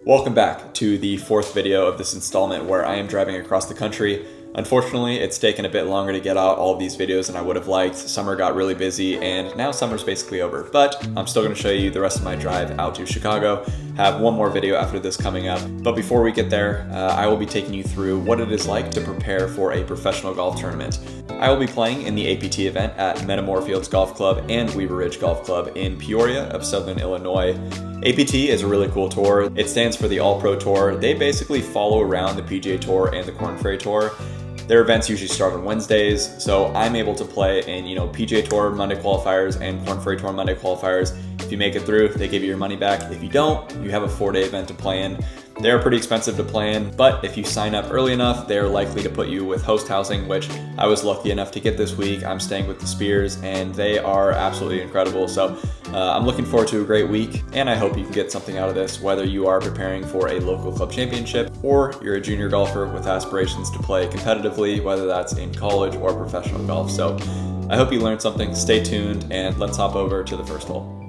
Welcome back to the fourth video of this installment where I am driving across the country. Unfortunately, it's taken a bit longer to get out all of these videos than I would have liked. Summer got really busy and now summer's basically over, but I'm still going to show you the rest of my drive out to Chicago. Have one more video after this coming up, but before we get there, I will be taking you through what it is like to prepare for a professional golf tournament. I will be playing in the APT event at Metamora Fields Golf Club and Weaver Ridge Golf Club in Peoria of Southern Illinois. APT is a really cool tour. It stands for the All-Pro Tour. They basically follow around the PGA Tour and the Korn Ferry Tour. Their events usually start on Wednesdays, so I'm able to play in, PGA Tour Monday qualifiers and Korn Ferry Tour Monday qualifiers. If you make it through, they give you your money back. If you don't, you have a 4-day event to play in. They're pretty expensive to play in, but if you sign up early enough, they're likely to put you with host housing, which I was lucky enough to get this week. I'm staying with the Spears, and they are absolutely incredible. So I'm looking forward to a great week, and I hope you can get something out of this, whether you are preparing for a local club championship or you're a junior golfer with aspirations to play competitively, whether that's in college or professional golf. So I hope you learned something. Stay tuned, and let's hop over to the first hole.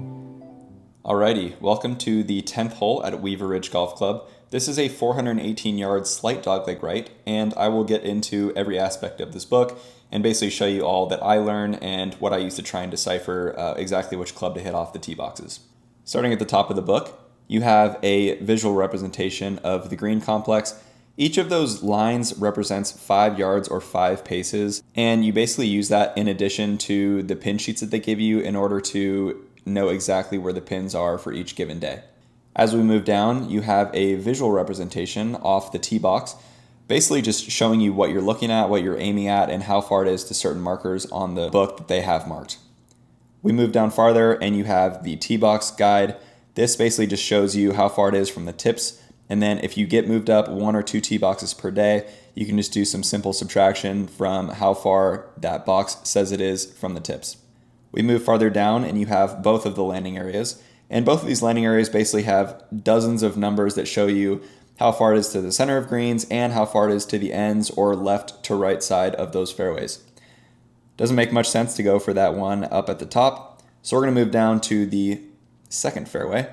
Alrighty, welcome to the 10th hole at Weaver Ridge Golf Club. This is a 418-yard slight dogleg right, and I will get into every aspect of this book and basically show you all that I learn and what I use to try and decipher exactly which club to hit off the tee boxes. Starting at the top of the book, you have a visual representation of the green complex. Each of those lines represents 5 yards or 5 paces, and you basically use that in addition to the pin sheets that they give you in order to know exactly where the pins are for each given day. As we move down, you have a visual representation off the tee box, basically just showing you what you're looking at, what you're aiming at, and how far it is to certain markers on the book that they have marked. We move down farther and you have the tee box guide. This basically just shows you how far it is from the tips, and then if you get moved up 1 or 2 tee boxes per day, you can just do some simple subtraction from how far that box says it is from the tips. We move farther down and you have both of the landing areas. And both of these landing areas basically have dozens of numbers that show you how far it is to the center of greens and how far it is to the ends or left to right side of those fairways. Doesn't make much sense to go for that one up at the top. So we're going to move down to the second fairway.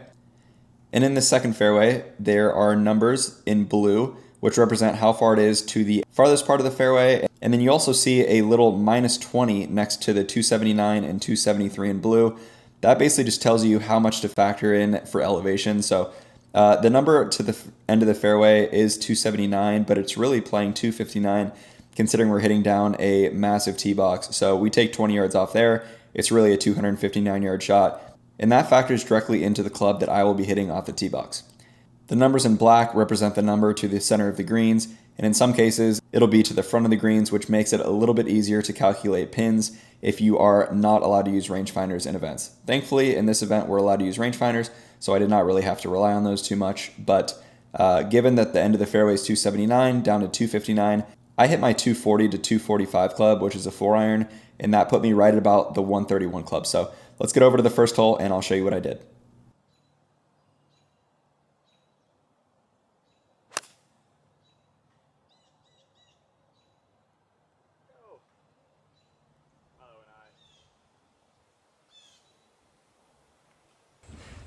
And in the second fairway, there are numbers in blue, which represent how far it is to the farthest part of the fairway. And then you also see a little -20 next to the 279 and 273 in blue. That basically just tells you how much to factor in for elevation. So the number to the end of the fairway is 279, but it's really playing 259 considering we're hitting down a massive tee box. So we take 20 yards off there. It's really a 259-yard shot. And that factors directly into the club that I will be hitting off the tee box. The numbers in black represent the number to the center of the greens, and in some cases, it'll be to the front of the greens, which makes it a little bit easier to calculate pins if you are not allowed to use rangefinders in events. Thankfully, in this event, we're allowed to use rangefinders, so I did not really have to rely on those too much, but given that the end of the fairway is 279 down to 259, I hit my 240 to 245 club, which is a 4-iron, and that put me right at about the 131 club. So let's get over to the first hole, and I'll show you what I did.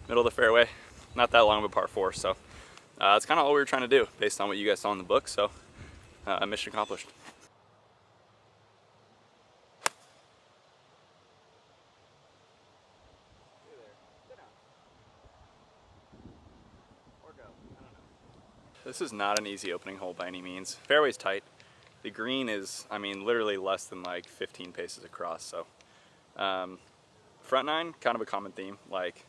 Middle of the fairway, not that long of a par 4, so it's kind of all we were trying to do based on what you guys saw in the book, so mission accomplished. This is not an easy opening hole by any means. Fairway's tight. The green is, literally less than like 15 paces across, so front nine, kind of a common theme, like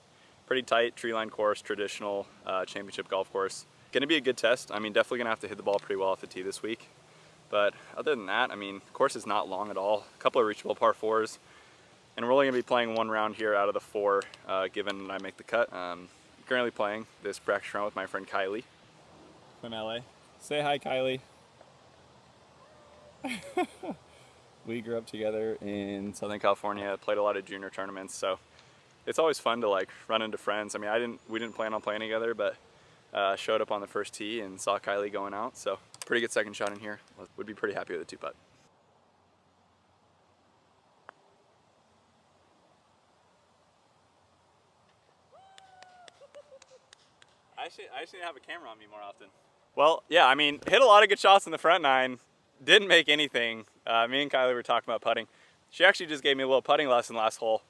pretty tight tree line course, traditional championship golf course. Gonna be a good test. Definitely gonna have to hit the ball pretty well off the tee this week. But other than that, course is not long at all. A couple of reachable par 4s. And we're only gonna be playing one round here out of the 4, given I make the cut. Currently playing this practice round with my friend Kylie from LA. Say hi, Kylie. We grew up together in Southern California, played a lot of junior tournaments, so it's always fun to like run into friends. We didn't plan on playing together, but showed up on the first tee and saw Kylie going out. So pretty good second shot in here. Would be pretty happy with a 2-putt. I should have a camera on me more often. Well, yeah, I mean, hit a lot of good shots in the front nine. Didn't make anything. Me and Kylie were talking about putting. She actually just gave me a little putting lesson last hole.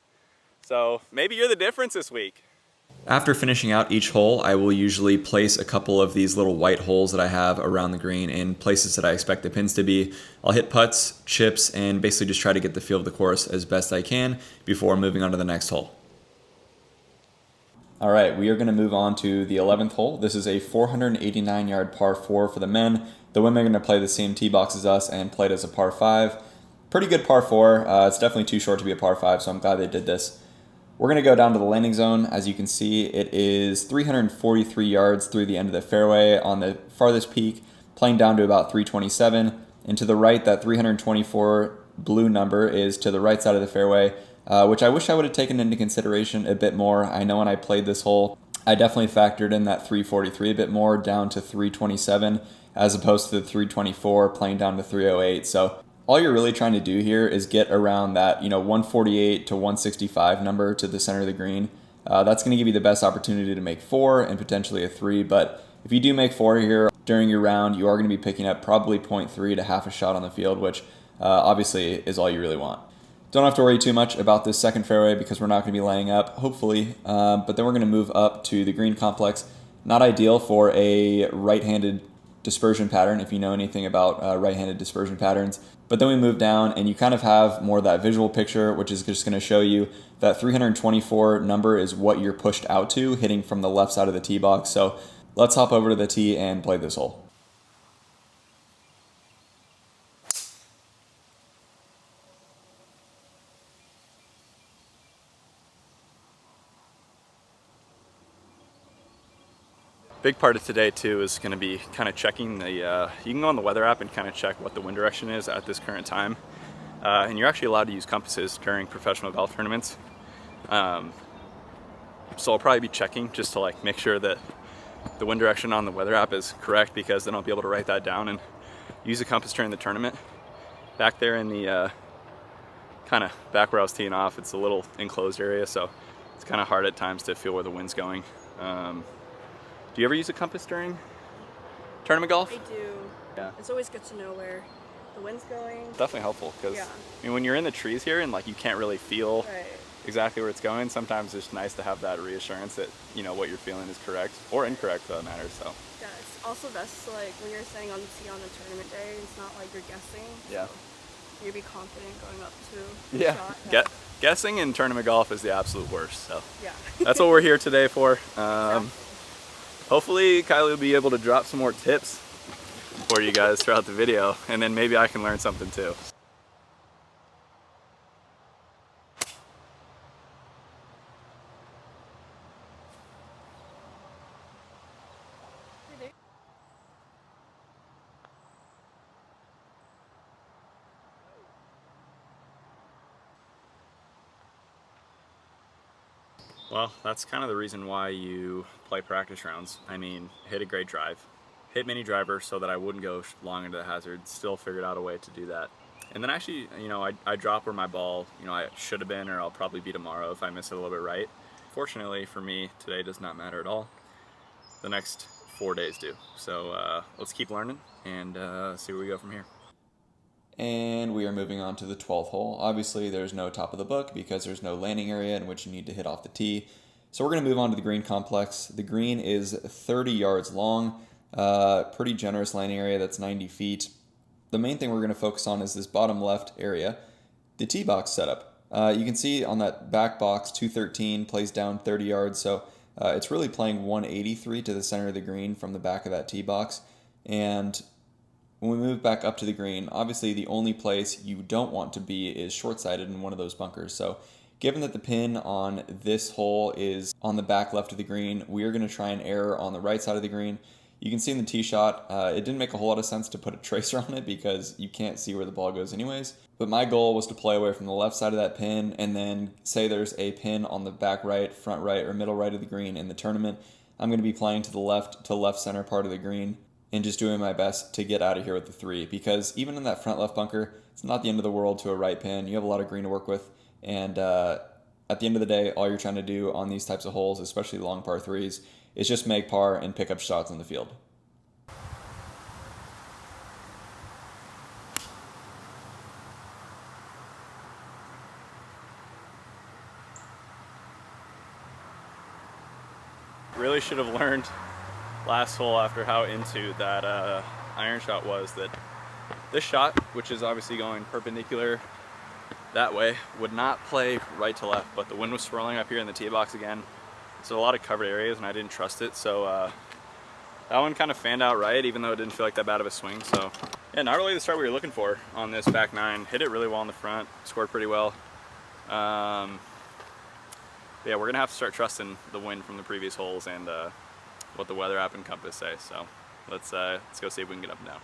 So maybe you're the difference this week. After finishing out each hole, I will usually place a couple of these little white holes that I have around the green in places that I expect the pins to be. I'll hit putts, chips, and basically just try to get the feel of the course as best I can before moving on to the next hole. All right, we are going to move on to the 11th hole. This is a 489-yard par 4 for the men. The women are going to play the same tee box as us and play it as a par 5. Pretty good par 4. It's definitely too short to be a par 5, so I'm glad they did this. We're going to go down to the landing zone. As you can see, it is 343 yards through the end of the fairway on the farthest peak, playing down to about 327. And to the right, that 324 blue number is to the right side of the fairway, which I wish I would have taken into consideration a bit more. I know when I played this hole, I definitely factored in that 343 a bit more, down to 327, as opposed to the 324 playing down to 308. So all you're really trying to do here is get around that 148 to 165 number to the center of the green. That's going to give you the best opportunity to make 4 and potentially a 3. But if you do make 4 here during your round, you are going to be picking up probably 0.3 to half a shot on the field, which obviously is all you really want. Don't have to worry too much about this second fairway because we're not going to be laying up, hopefully. But then we're going to move up to the green complex. Not ideal for a right-handed dispersion pattern, if you know anything about right-handed dispersion patterns. But then we move down and you kind of have more of that visual picture, which is just going to show you that 324 number is what you're pushed out to, hitting from the left side of the tee box. So let's hop over to the tee and play this hole. Big part of today too is going to be kind of checking the, you can go on the weather app and kind of check what the wind direction is at this current time. And you're actually allowed to use compasses during professional golf tournaments. So I'll probably be checking just to make sure that the wind direction on the weather app is correct, because then I'll be able to write that down and use a compass during the tournament. Back there in the kind of back where I was teeing off, it's a little enclosed area, so it's kind of hard at times to feel where the wind's going. Do you ever use a compass during tournament golf? I do. Yeah. It's always good to know where the wind's going. Definitely helpful, because Yeah. I mean, when you're in the trees here and you can't really feel Right. exactly where it's going, sometimes it's nice to have that reassurance that what you're feeling is correct or incorrect for that matter. So Yeah, it's also best when you're standing on the tee on a tournament day, it's not like you're guessing. yeah, You'd be confident going up to the yeah. shot. Guessing in tournament golf is the absolute worst. So Yeah. that's what we're here today for. Exactly. Hopefully Kylie will be able to drop some more tips for you guys throughout the video, and then maybe I can learn something too. Well, that's kind of the reason why you play practice rounds. I mean, hit a great drive, hit mini driver so that I wouldn't go long into the hazard, still figured out a way to do that. And then actually, I drop where my ball, I should have been, or I'll probably be tomorrow if I miss it a little bit right. Fortunately for me, today does not matter at all. The next 4 days do. So let's keep learning and see where we go from here. And we are moving on to the 12th hole. Obviously, there's no top of the book because there's no landing area in which you need to hit off the tee. So we're going to move on to the green complex. The green is 30 yards long, pretty generous landing area, that's 90 feet. The main thing we're going to focus on is this bottom left area, the tee box setup. You can see on that back box, 213 plays down 30 yards, so it's really playing 183 to the center of the green from the back of that tee box. And when we move back up to the green, obviously the only place you don't want to be is short-sided in one of those bunkers. So given that the pin on this hole is on the back left of the green, we are going to try and err on the right side of the green. You can see in the tee shot, it didn't make a whole lot of sense to put a tracer on it because you can't see where the ball goes anyways. But my goal was to play away from the left side of that pin, and then say there's a pin on the back right, front right, or middle right of the green in the tournament. I'm going to be playing to the left center part of the green and just doing my best to get out of here with the 3, because even in that front left bunker, it's not the end of the world to a right pin. You have a lot of green to work with, and at the end of the day, all you're trying to do on these types of holes, especially long par 3s, is just make par and pick up shots in the field. Really should have learned last hole after how into that iron shot was, that this shot, which is obviously going perpendicular that way, would not play right to left, but the wind was swirling up here in the tee box again. So a lot of covered areas and I didn't trust it. So that one kind of fanned out right, even though it didn't feel like that bad of a swing. So yeah, not really the start we were looking for on this back nine. Hit it really well in the front, scored pretty well. Yeah, we're gonna have to start trusting the wind from the previous holes and what the weather app and compass say. So let's go see if we can get up and down.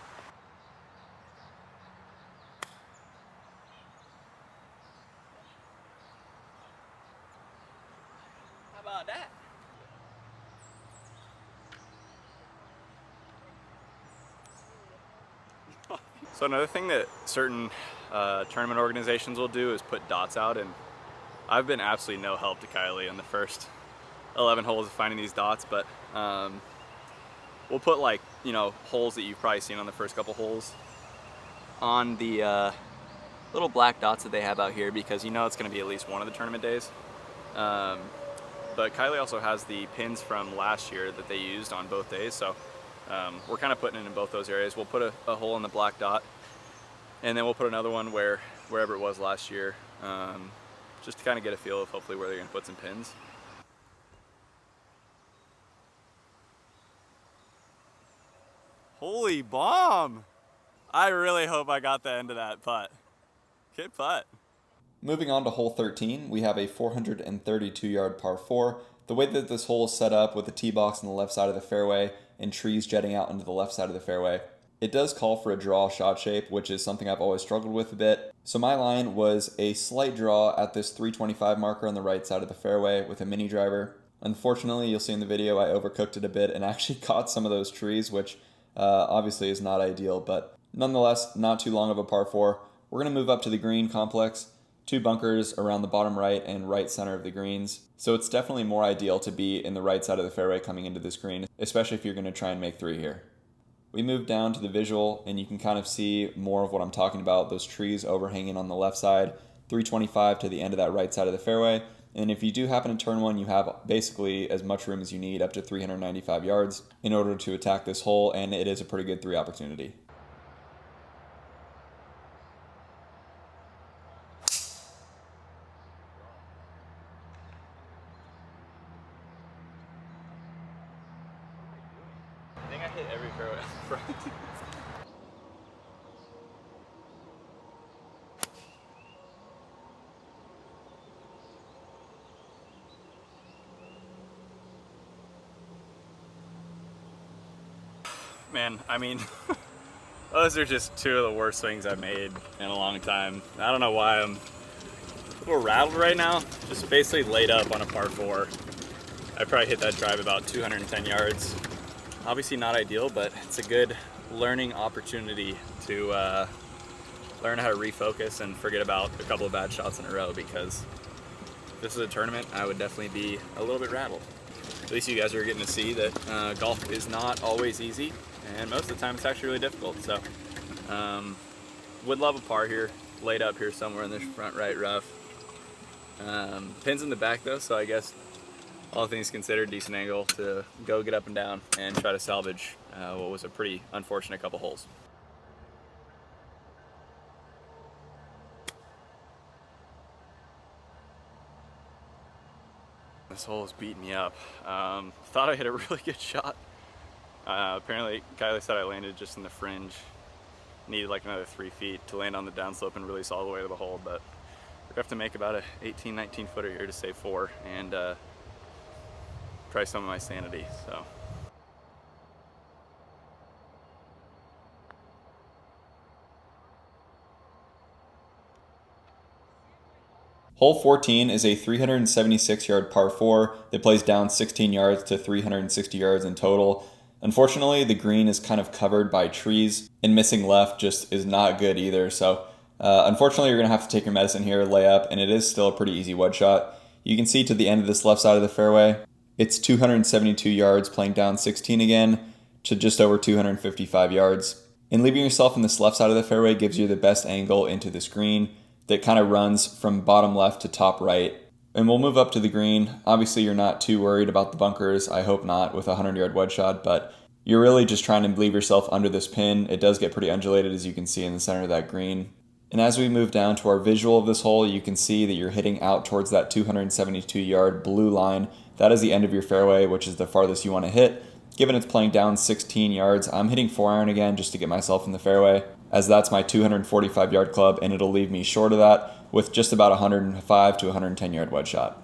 How about that? So another thing that certain tournament organizations will do is put dots out, and I've been absolutely no help to Kylie in the first 11 holes of finding these dots, but we'll put, like, you know, holes that you've probably seen on the first couple holes on the little black dots that they have out here, because you know it's going to be at least one of the tournament days. But Kylie also has the pins from last year that they used on both days, so we're kind of putting it in both those areas. We'll put a hole in the black dot, and then we'll put another one wherever it was last year, just to kind of get a feel of hopefully where they're going to put some pins. Holy bomb! I really hope I got the end of that putt. Good putt. Moving on to hole 13, we have a 432-yard par 4. The way that this hole is set up with the tee box on the left side of the fairway and trees jetting out into the left side of the fairway, it does call for a draw shot shape, which is something I've always struggled with a bit. So my line was a slight draw at this 325 marker on the right side of the fairway with a mini driver. Unfortunately, you'll see in the video I overcooked it a bit and actually caught some of those trees, which obviously is not ideal, but nonetheless, not too long of a par 4. We're going to move up to the green complex, 2 bunkers around the bottom right and right center of the greens. So it's definitely more ideal to be in the right side of the fairway coming into this green, especially if you're going to try and make 3 here. We move down to the visual and you can kind of see more of what I'm talking about, those trees overhanging on the left side, 325 to the end of that right side of the fairway. And if you do happen to turn one, you have basically as much room as you need, up to 395 yards, in order to attack this hole, and it is a pretty good 3 opportunity. I think I hit every fairway in front. Man, I mean, those are just 2 of the worst swings I've made in a long time. I don't know why I'm a little rattled right now. Just basically laid up on a par 4. I probably hit that drive about 210 yards. Obviously not ideal, but it's a good learning opportunity to learn how to refocus and forget about a couple of bad shots in a row, because if this is a tournament, I would definitely be a little bit rattled. At least you guys are getting to see that golf is not always easy, and most of the time it's actually really difficult. So would love a par here, laid up here somewhere in this front right rough. Pins in the back though, so I guess all things considered, decent angle to go get up and down and try to salvage what was a pretty unfortunate couple holes. This hole is beating me up. Thought I hit a really good shot. Apparently, Kylie said I landed just in the fringe. Needed like another 3 feet to land on the downslope and release all the way to the hole, but we're gonna have to make about a 18, 19 footer here to save 4 and try some of my sanity. So. Hole 14 is a 376-yard par 4 that plays down 16 yards to 360 yards in total. Unfortunately, the green is kind of covered by trees, and missing left just is not good either. So unfortunately, you're going to have to take your medicine here, lay up, and it is still a pretty easy wedge shot. You can see to the end of this left side of the fairway, It's 272 yards playing down 16 again to just over 255 yards. And leaving yourself in this left side of the fairway gives you the best angle into this green that kind of runs from bottom left to top right. And we'll move up to the green. Obviously, you're not too worried about the bunkers. I hope not with a 100-yard wedge shot, but you're really just trying to leave yourself under this pin. It does get pretty undulated, as you can see in the center of that green. And as we move down to our visual of this hole, you can see that you're hitting out towards that 272-yard blue line. That is the end of your fairway, which is the farthest you want to hit. Given it's playing down 16 yards, I'm hitting 4-iron again just to get myself in the fairway, as that's my 245-yard club, and it'll leave me short of that with just about a 105 to 110-yard wedge shot.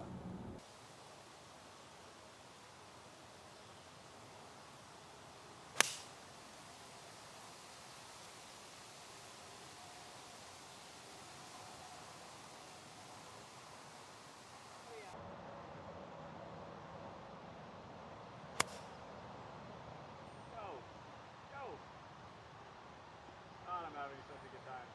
I'm having such a good time.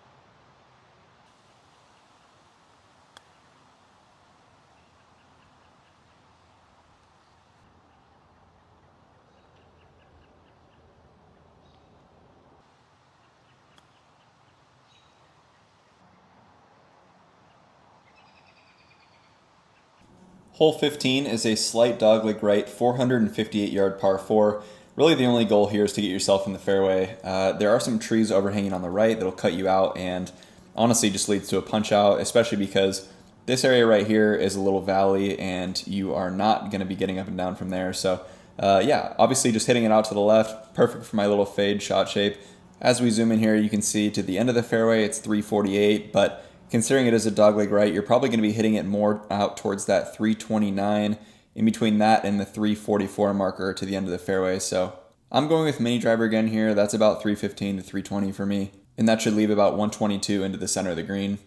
Hole 15 is a slight dogleg right 458-yard par 4. Really the only goal here is to get yourself in the fairway. There are some trees overhanging on the right that'll cut you out and honestly just leads to a punch out, especially because this area right here is a little valley and you are not going to be getting up and down from there. So yeah, obviously just hitting it out to the left, perfect for my little fade shot shape. As we zoom in here, you can see to the end of the fairway it's 348, but considering it is a dogleg right, you're probably going to be hitting it more out towards that 329, in between that and the 344 marker to the end of the fairway. So I'm going with mini driver again here. That's about 315 to 320 for me, and that should leave about 122 into the center of the green.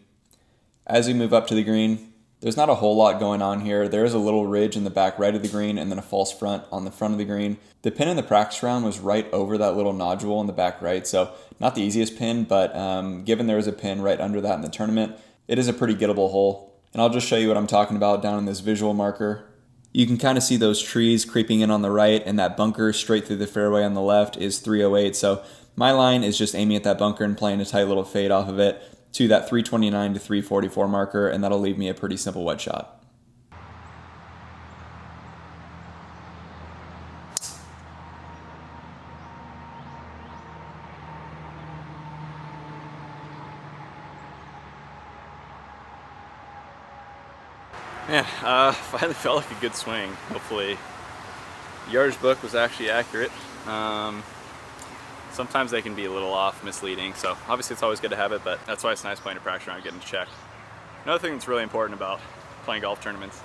As we move up to the green, there's not a whole lot going on here. There is a little ridge in the back right of the green and then a false front on the front of the green. The pin in the practice round was right over that little nodule in the back right, so not the easiest pin, but given there is a pin right under that in the tournament, it is a pretty gettable hole. And I'll just show you what I'm talking about down in this visual marker. You can kind of see those trees creeping in on the right, and that bunker straight through the fairway on the left is 308. So my line is just aiming at that bunker and playing a tight little fade off of it to that 329 to 344 marker, and that'll leave me a pretty simple wedge shot. Yeah, finally felt like a good swing. Hopefully, yardage book was actually accurate. Sometimes they can be a little off, misleading, so obviously it's always good to have it, but that's why it's nice playing a practice round, getting checked. Another thing that's really important about playing golf tournaments,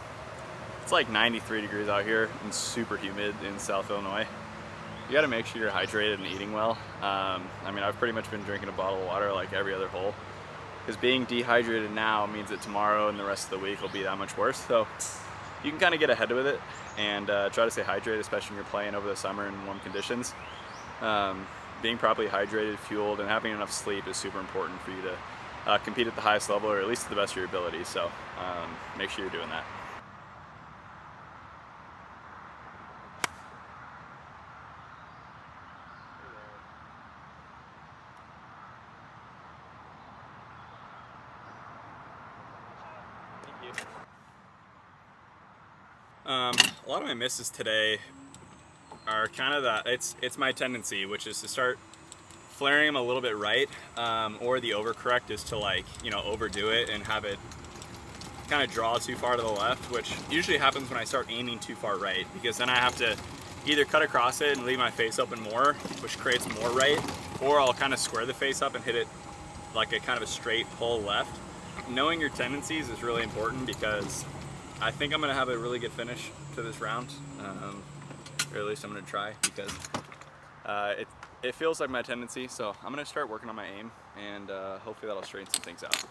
it's like 93 degrees out here and super humid in South Illinois. You gotta make sure you're hydrated and eating well. I mean, I've pretty much been drinking a bottle of water like every other hole, because being dehydrated now means that tomorrow and the rest of the week will be that much worse. So you can kind of get ahead with it and try to stay hydrated, especially when you're playing over the summer in warm conditions. Being properly hydrated, fueled, and having enough sleep is super important for you to compete at the highest level, or at least to the best of your ability. So make sure you're doing that. Thank you. A lot of my misses today are kind of that, it's my tendency, which is to start flaring them a little bit right, or the overcorrect is to, like, you know, overdo it and have it kind of draw too far to the left, which usually happens when I start aiming too far right, because then I have to either cut across it and leave my face open more, which creates more right, or I'll kind of square the face up and hit it like a kind of a straight pull left. Knowing your tendencies is really important, because I think I'm going to have a really good finish to this round, or at least I'm going to try, because it feels like my tendency. So I'm going to start working on my aim, and hopefully that'll straighten some things out.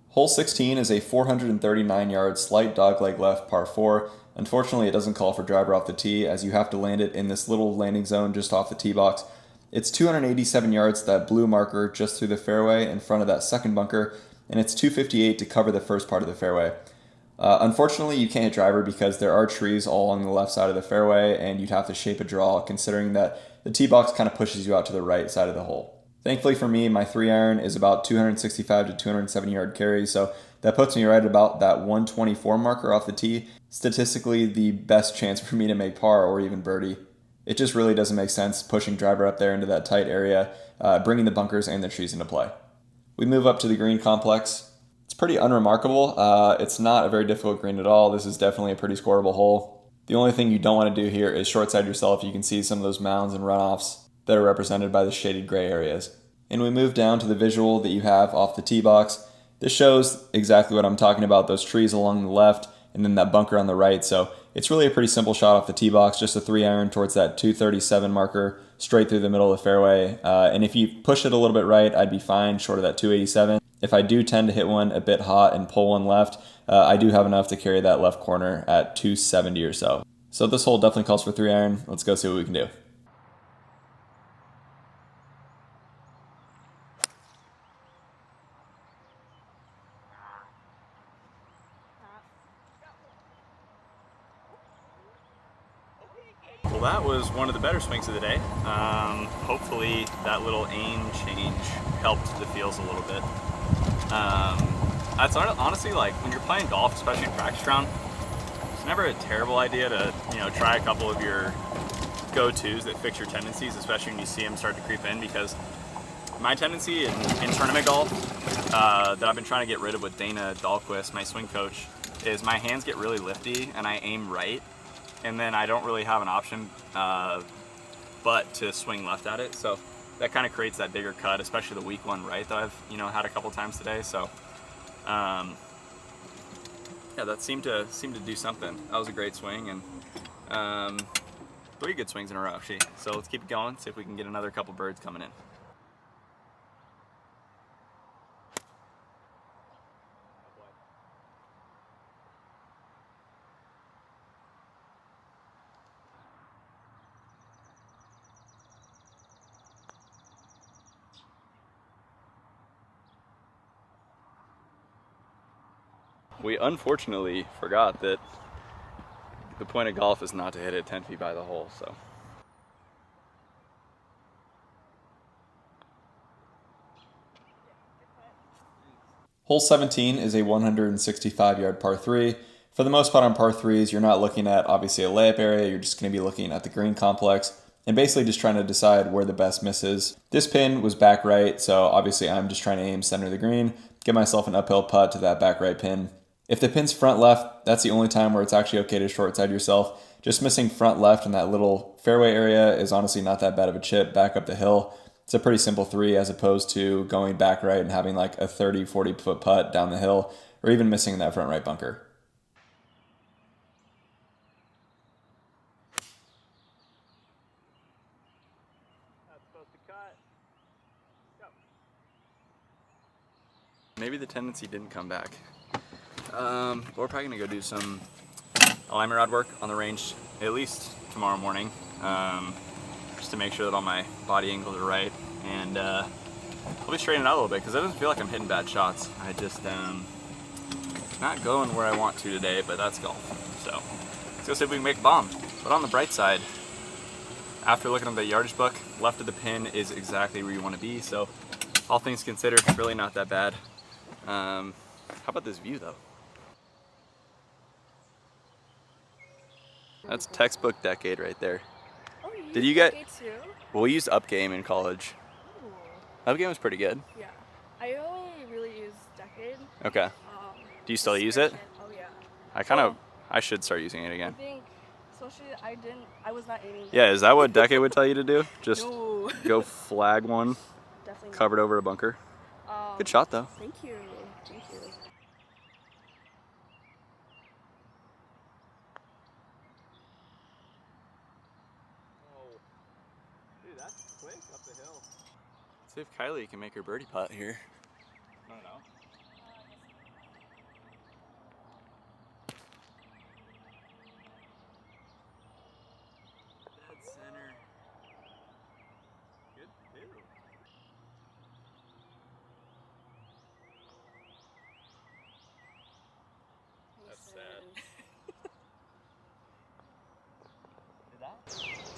Hole 16 is a 439-yard slight dogleg left par 4. Unfortunately, it doesn't call for driver off the tee, as you have to land it in this little landing zone just off the tee box. It's 287 yards to that blue marker just through the fairway in front of that second bunker, and it's 258 to cover the first part of the fairway. Unfortunately, you can't hit driver because there are trees all along the left side of the fairway, and you'd have to shape a draw considering that the tee box kind of pushes you out to the right side of the hole. Thankfully for me, my 3-iron is about 265 to 270 yard carry, so that puts me right at about that 124 marker off the tee. Statistically, the best chance for me to make par or even birdie. It just really doesn't make sense pushing driver up there into that tight area, bringing the bunkers and the trees into play. We move up to the green complex. It's pretty unremarkable. It's not a very difficult green at all. This is definitely a pretty scoreable hole. The only thing you don't want to do here is short side yourself. You can see some of those mounds and runoffs that are represented by the shaded gray areas. And we move down to the visual that you have off the tee box. This shows exactly what I'm talking about, those trees along the left and then that bunker on the right. So it's really a pretty simple shot off the tee box, just a 3-iron towards that 237 marker, straight through the middle of the fairway. And if you push it a little bit right, I'd be fine short of that 287. If I do tend to hit one a bit hot and pull one left, I do have enough to carry that left corner at 270 or so. So this hole definitely calls for 3-iron. Let's go see what we can do. Well, that was one of the better swings of the day. Hopefully that little aim change helped the feels a little bit. That's honestly, like, when you're playing golf, especially in practice round, it's never a terrible idea to, try a couple of your go-tos that fix your tendencies, especially when you see them start to creep in, because my tendency in tournament golf that I've been trying to get rid of with Dana Dahlquist, my swing coach, is my hands get really lifty and I aim right, and then I don't really have an option but to swing left at it. So that kind of creates that bigger cut, especially the weak one right that I've had a couple times today. So yeah, that seemed to do something. That was a great swing, and 3 good swings in a row actually. So let's keep it going, see if we can get another couple birds coming in. We unfortunately forgot that the point of golf is not to hit it 10 feet by the hole, so. Hole 17 is a 165-yard par 3. For the most part on par 3s, you're not looking at obviously a layup area, you're just going to be looking at the green complex and basically just trying to decide where the best miss is. This pin was back right, so obviously I'm just trying to aim center of the green, get myself an uphill putt to that back right pin. If the pin's front left, that's the only time where it's actually okay to short side yourself. Just missing front left in that little fairway area is honestly not that bad of a chip back up the hill. It's a pretty simple 3 as opposed to going back right and having like a 30, 40 foot putt down the hill or even missing that front right bunker. That's supposed to cut. Go. Maybe the tendency didn't come back. We're probably gonna go do some alignment rod work on the range at least tomorrow morning, just to make sure that all my body angles are right, and I'll be straightening it out a little bit because it doesn't feel like I'm hitting bad shots. I just not going where I want to today, but that's golf. So let's go see if we can make a bomb. But on the bright side, after looking at the yardage book, left of the pin is exactly where you want to be. So all things considered, really not that bad. How about this view though? That's textbook decade right there. Oh, you Did use you get? Decade too? Well, we used Upgame in college. Ooh. Upgame was pretty good. Yeah. I only really use Decade. Okay. Do you still use it? Oh yeah. I should start using it again. I think, especially I was not aiming. Yeah, is that what Decade would tell you to do? Just No. go flag one, Definitely not. covered over a bunker. Good shot though. Thank you. Thank you. Oh, dude, that's quick up the hill. Let's see if Kylie can make her birdie putt here. I don't know.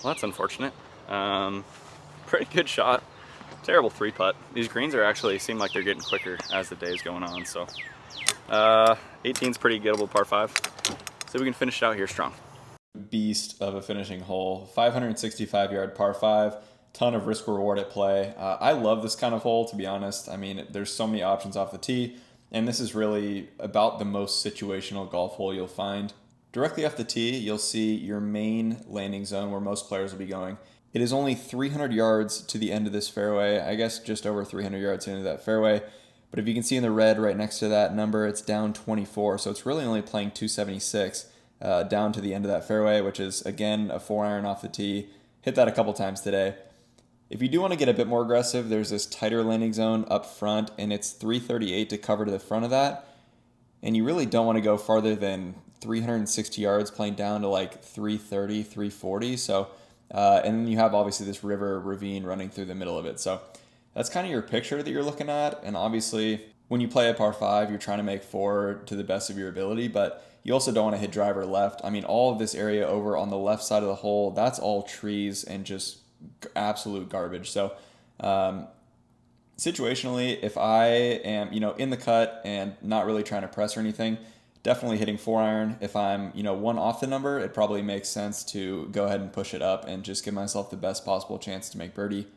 Well, that's unfortunate. Pretty good shot. Terrible 3-putt. These greens are actually seem like they're getting quicker as the day is going on. So 18's pretty gettable par 5. So we can finish it out here strong. Beast of a finishing hole. 565-yard par 5. Ton of risk reward at play. I love this kind of hole, to be honest. I mean, there's so many options off the tee, and this is really about the most situational golf hole you'll find. Directly off the tee, you'll see your main landing zone where most players will be going. It is only 300 yards to the end of this fairway. I guess just over 300 yards into that fairway. But if you can see in the red right next to that number, it's down 24. So it's really only playing 276 down to the end of that fairway, which is, again, a 4-iron off the tee. Hit that a couple times today. If you do want to get a bit more aggressive, there's this tighter landing zone up front, and it's 338 to cover to the front of that. And you really don't want to go farther than 360 yards, playing down to like 330, 340. So, and then you have obviously this river ravine running through the middle of it. So that's kind of your picture that you're looking at. And obviously, when you play a par 5, you're trying to make 4 to the best of your ability, but you also don't want to hit driver left. I mean, all of this area over on the left side of the hole, that's all trees and just absolute garbage. So, situationally, if I am, in the cut and not really trying to press or anything, definitely hitting 4-iron. If I'm, one off the number, it probably makes sense to go ahead and push it up and just give myself the best possible chance to make birdie.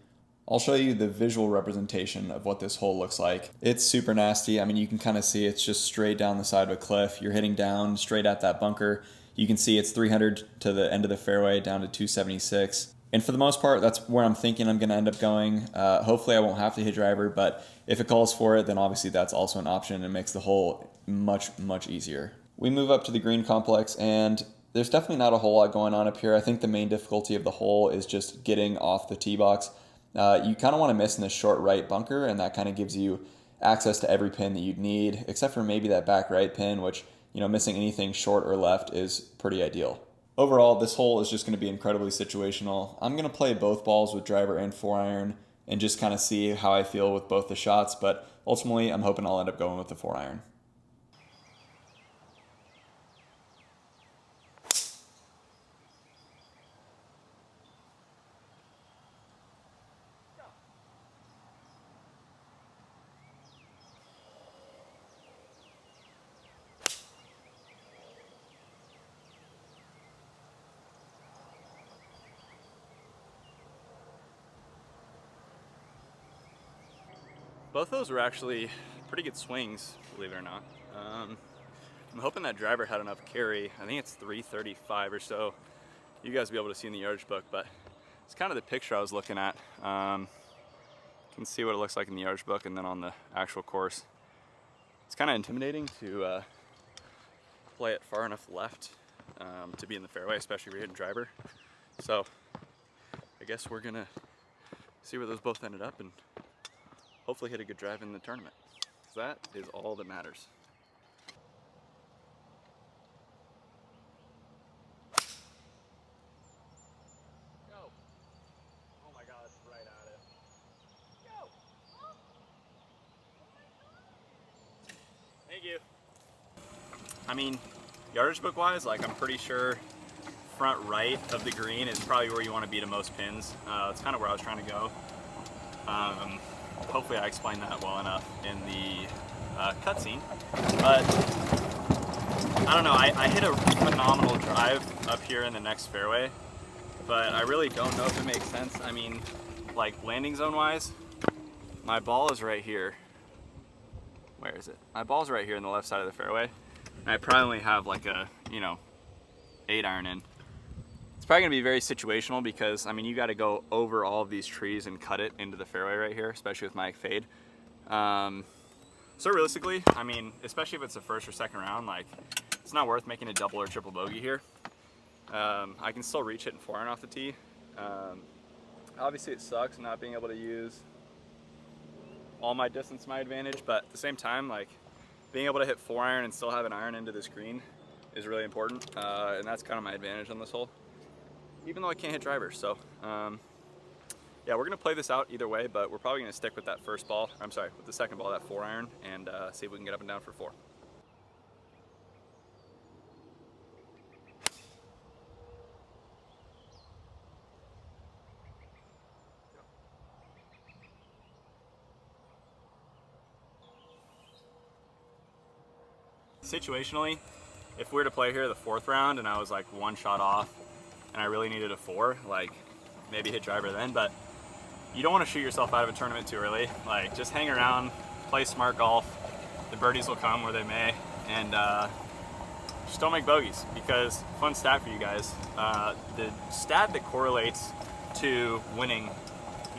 I'll show you the visual representation of what this hole looks like. It's super nasty. I mean, you can kind of see it's just straight down the side of a cliff. You're hitting down straight at that bunker. You can see it's 300 to the end of the fairway down to 276. And for the most part, that's where I'm thinking I'm going to end up going. Hopefully I won't have to hit driver, but if it calls for it, then obviously that's also an option and makes the hole much, much easier. We move up to the green complex, and there's definitely not a whole lot going on up here. I think the main difficulty of the hole is just getting off the tee box. You kind of want to miss in this short right bunker, and that kind of gives you access to every pin that you'd need, except for maybe that back right pin, which, missing anything short or left is pretty ideal. Overall, this hole is just going to be incredibly situational. I'm going to play both balls with driver and 4-iron and just kind of see how I feel with both the shots, but ultimately I'm hoping I'll end up going with the 4-iron. Both those were actually pretty good swings, believe it or not. I'm hoping that driver had enough carry. I think it's 335 or so. You guys will be able to see in the yardage book, but it's kind of the picture I was looking at. You can see what it looks like in the yardage book and then on the actual course. It's kind of intimidating to play it far enough left to be in the fairway, especially if you're hitting driver. So I guess we're gonna see where those both ended up and hopefully hit a good drive in the tournament. That is all that matters. Go. Oh my God, it's right at it. Go. Thank you. I mean, yardage book wise, like I'm pretty sure front right of the green is probably where you want to be to most pins. It's kind of where I was trying to go. Hopefully I explained that well enough in the cutscene, but I don't know, I hit a phenomenal drive up here in the next fairway, but I really don't know if it makes sense. I mean, like landing zone wise, my ball is right here. Where is it? My ball's right here in the left side of the fairway, and I probably only have like a, 8-iron in. It's probably gonna be very situational because, I mean, you gotta go over all of these trees and cut it into the fairway right here, especially with my fade. So realistically, I mean, especially if it's the first or second round, like, it's not worth making a double or triple bogey here. I can still reach it in 4-iron off the tee. Obviously it sucks not being able to use all my distance to my advantage, but at the same time, like, being able to hit 4-iron and still have an iron into this green is really important, and that's kind of my advantage on this hole, even though I can't hit drivers. So yeah, we're gonna play this out either way, but we're probably gonna stick with that first ball, with the second ball, that 4-iron, and see if we can get up and down for 4. situationally, if we were to play here the 4th round and I was like 1 shot off and I really needed a 4, like maybe hit driver then, but you don't want to shoot yourself out of a tournament too early. Like, just hang around, play smart golf. The birdies will come where they may, and just don't make bogeys. Because, fun stat for you guys, the stat that correlates to winning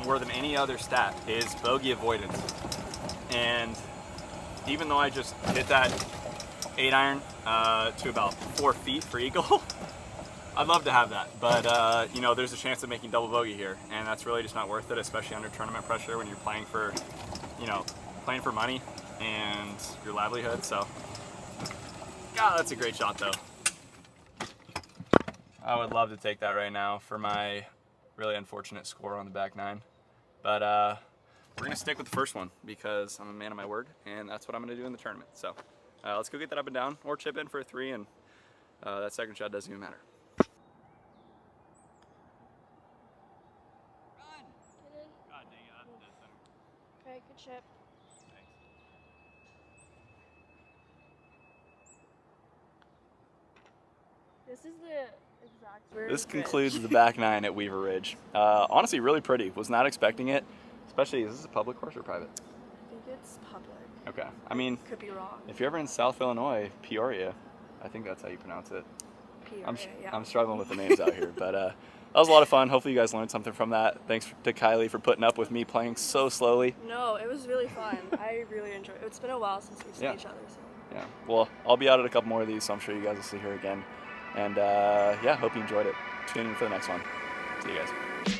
more than any other stat is bogey avoidance. And even though I just hit that 8-iron to about 4 feet for eagle, I'd love to have that, but you know, there's a chance of making double bogey here, and that's really just not worth it, especially under tournament pressure when you're playing for, you know, playing for money and your livelihood. So, God, that's a great shot though. I would love to take that right now for my really unfortunate score on the back 9, but we're gonna stick with the first one because I'm a man of my word, and that's what I'm gonna do in the tournament. So, let's go get that up and down, or chip in for a 3, and that second shot doesn't even matter. God dang it, that's dead center. Okay, good chip. Thanks. This is the exact. This concludes the back 9 at Weaver Ridge. Honestly, really pretty. Was not expecting it. Especially, is this a public course or private? I think it's public. Okay. I mean, Could be wrong. if you're ever in South Illinois, Peoria, I think that's how you pronounce it. Peoria, yeah. I'm struggling with the names out here, but that was a lot of fun. Hopefully you guys learned something from that. Thanks to Kylie for putting up with me playing so slowly. No, it was really fun. I really enjoyed it. It's been a while since we've seen Yeah. each other. So. Yeah. Well, I'll be out at a couple more of these, so I'm sure you guys will see her again. And yeah, hope you enjoyed it. Tune in for the next one. See you guys.